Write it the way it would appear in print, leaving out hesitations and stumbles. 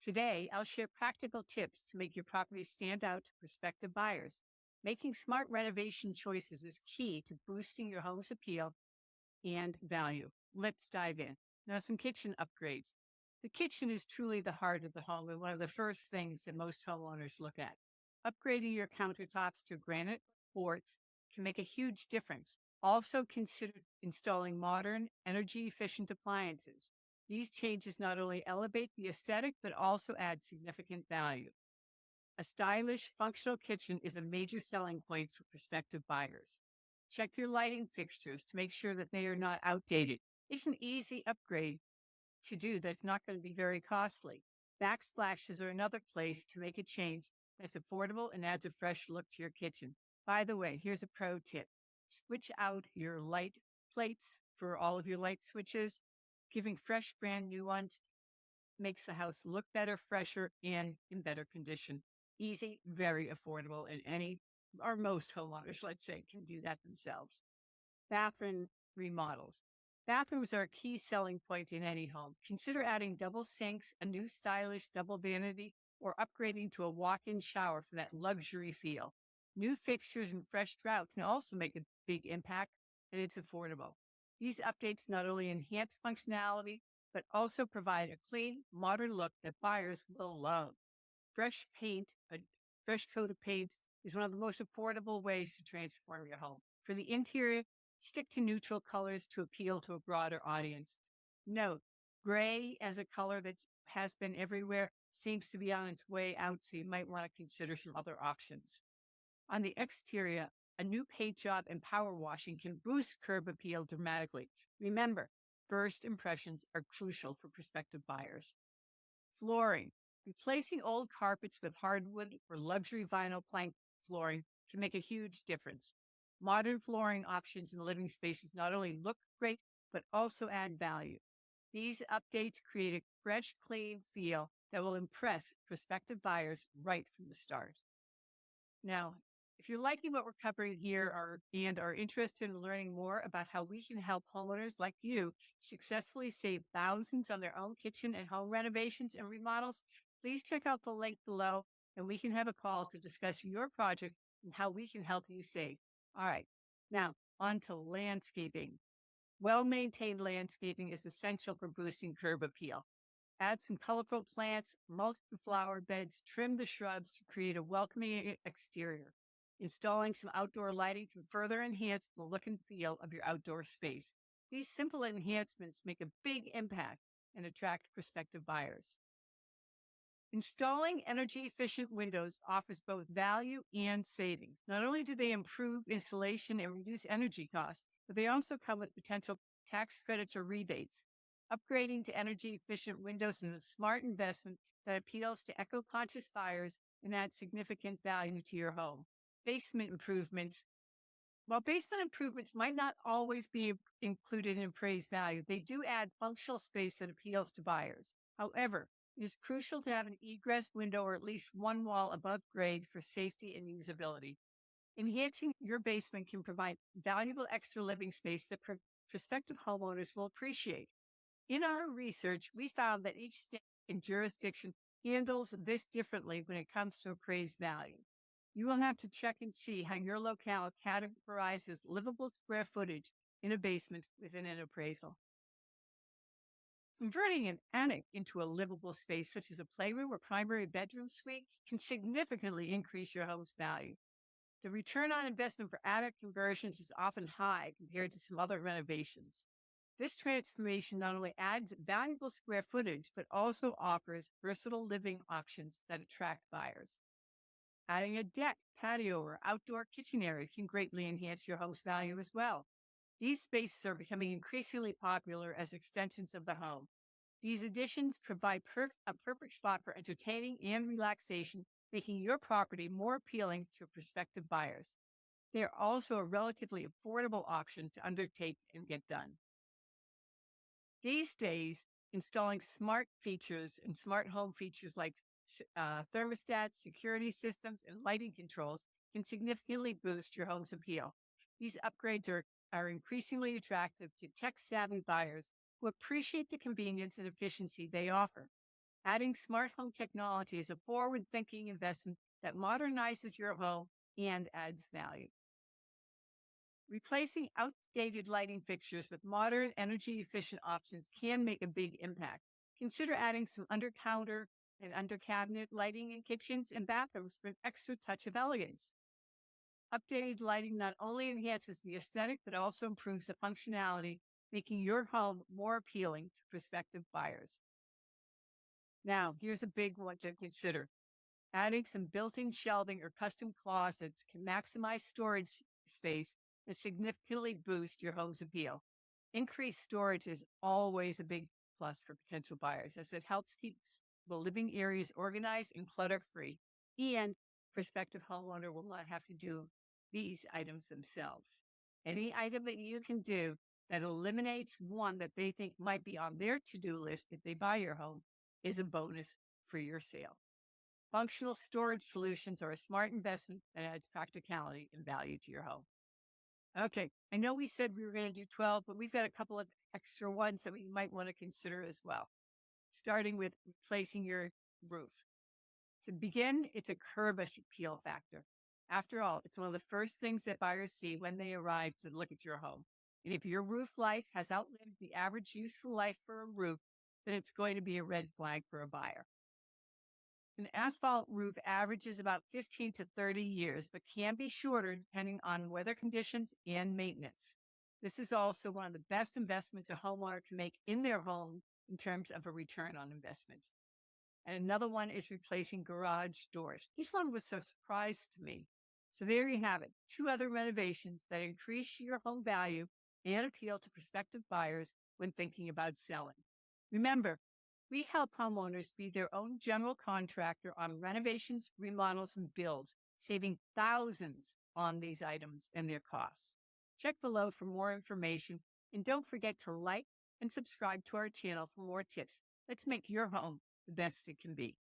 Today, I'll share practical tips to make your property stand out to prospective buyers. Making smart renovation choices is key to boosting your home's appeal and value. Let's dive in. Now, some kitchen upgrades. The kitchen is truly the heart of the home and one of the first things that most homeowners look at. Upgrading your countertops to granite quartz can make a huge difference. Also, consider installing modern, energy efficient appliances. These changes not only elevate the aesthetic, but also add significant value. A stylish, functional kitchen is a major selling point for prospective buyers. Check your lighting fixtures to make sure that they are not outdated. It's an easy upgrade to do that's not going to be very costly. Backsplashes are another place to make a change that's affordable and adds a fresh look to your kitchen. By the way, here's a pro tip. Switch out your light plates for all of your light switches. Giving fresh, brand new ones makes the house look better, fresher, and in better condition. Easy, very affordable, and any or most homeowners, let's say, can do that themselves. Bathroom remodels. Bathrooms are a key selling point in any home. Consider adding double sinks, a new stylish double vanity, or upgrading to a walk-in shower for that luxury feel. New fixtures and fresh drafts can also make a big impact, and it's affordable. These updates not only enhance functionality, but also provide a clean, modern look that buyers will love. Fresh paint, a fresh coat of paint is one of the most affordable ways to transform your home. For the interior, stick to neutral colors to appeal to a broader audience. Note, gray as a color that has been everywhere seems to be on its way out, so you might want to consider some other options. On the exterior, a new paint job and power washing can boost curb appeal dramatically. Remember, first impressions are crucial for prospective buyers. Flooring. Replacing old carpets with hardwood or luxury vinyl plank flooring can make a huge difference. Modern flooring options in living spaces not only look great, but also add value. These updates create a fresh, clean feel that will impress prospective buyers right from the start. Now, if you're liking what we're covering here and are interested in learning more about how we can help homeowners like you successfully save thousands on their own kitchen and home renovations and remodels, please check out the link below and we can have a call to discuss your project and how we can help you save. All right, now on to landscaping. Well-maintained landscaping is essential for boosting curb appeal. Add some colorful plants, mulch the flower beds, trim the shrubs to create a welcoming exterior. Installing some outdoor lighting can further enhance the look and feel of your outdoor space. These simple enhancements make a big impact and attract prospective buyers. Installing energy-efficient windows offers both value and savings. Not only do they improve insulation and reduce energy costs, but they also come with potential tax credits or rebates. Upgrading to energy-efficient windows is a smart investment that appeals to eco-conscious buyers and adds significant value to your home. Basement improvements. While basement improvements might not always be included in appraised value, they do add functional space that appeals to buyers. However, it is crucial to have an egress window or at least one wall above grade for safety and usability. Enhancing your basement can provide valuable extra living space that prospective homeowners will appreciate. In our research, we found that each state and jurisdiction handles this differently when it comes to appraised value. You will have to check and see how your locale categorizes livable square footage in a basement within an appraisal. Converting an attic into a livable space, such as a playroom or primary bedroom suite, can significantly increase your home's value. The return on investment for attic conversions is often high compared to some other renovations. This transformation not only adds valuable square footage, but also offers versatile living options that attract buyers. Adding a deck, patio, or outdoor kitchen area can greatly enhance your home's value as well. These spaces are becoming increasingly popular as extensions of the home. These additions provide a perfect spot for entertaining and relaxation, making your property more appealing to prospective buyers. They are also a relatively affordable option to undertake and get done. These days, installing smart features and smart home features like thermostats, security systems, and lighting controls can significantly boost your home's appeal. These upgrades are increasingly attractive to tech-savvy buyers who appreciate the convenience and efficiency they offer. Adding smart home technology is a forward thinking investment that modernizes your home and adds value. Replacing outdated lighting fixtures with modern, energy efficient options can make a big impact. Consider adding some under counter and under cabinet lighting in kitchens and bathrooms for an extra touch of elegance. Updated lighting not only enhances the aesthetic, but also improves the functionality, making your home more appealing to prospective buyers. Now, here's a big one to consider. Adding some built-in shelving or custom closets can maximize storage space and significantly boost your home's appeal. Increased storage is always a big plus for potential buyers as it helps keep the living areas organized and clutter-free. And prospective homeowner will not have to do these items themselves. Any item that you can do that eliminates one that they think might be on their to-do list if they buy your home is a bonus for your sale. Functional storage solutions are a smart investment that adds practicality and value to your home. Okay, I know we said we were going to do 12, but we've got a couple of extra ones that we might want to consider as well, starting with replacing your roof. To begin, it's a curb appeal factor. After all, it's one of the first things that buyers see when they arrive to look at your home. And if your roof life has outlived the average useful life for a roof, then it's going to be a red flag for a buyer. An asphalt roof averages about 15 to 30 years, but can be shorter depending on weather conditions and maintenance. This is also one of the best investments a homeowner can make in their home in terms of a return on investment. And another one is replacing garage doors. Each one was a surprise to me. So there you have it. 2 other renovations that increase your home value and appeal to prospective buyers when thinking about selling. Remember, we help homeowners be their own general contractor on renovations, remodels, and builds, saving thousands on these items and their costs. Check below for more information, and don't forget to like and subscribe to our channel for more tips. Let's make your home the best it can be.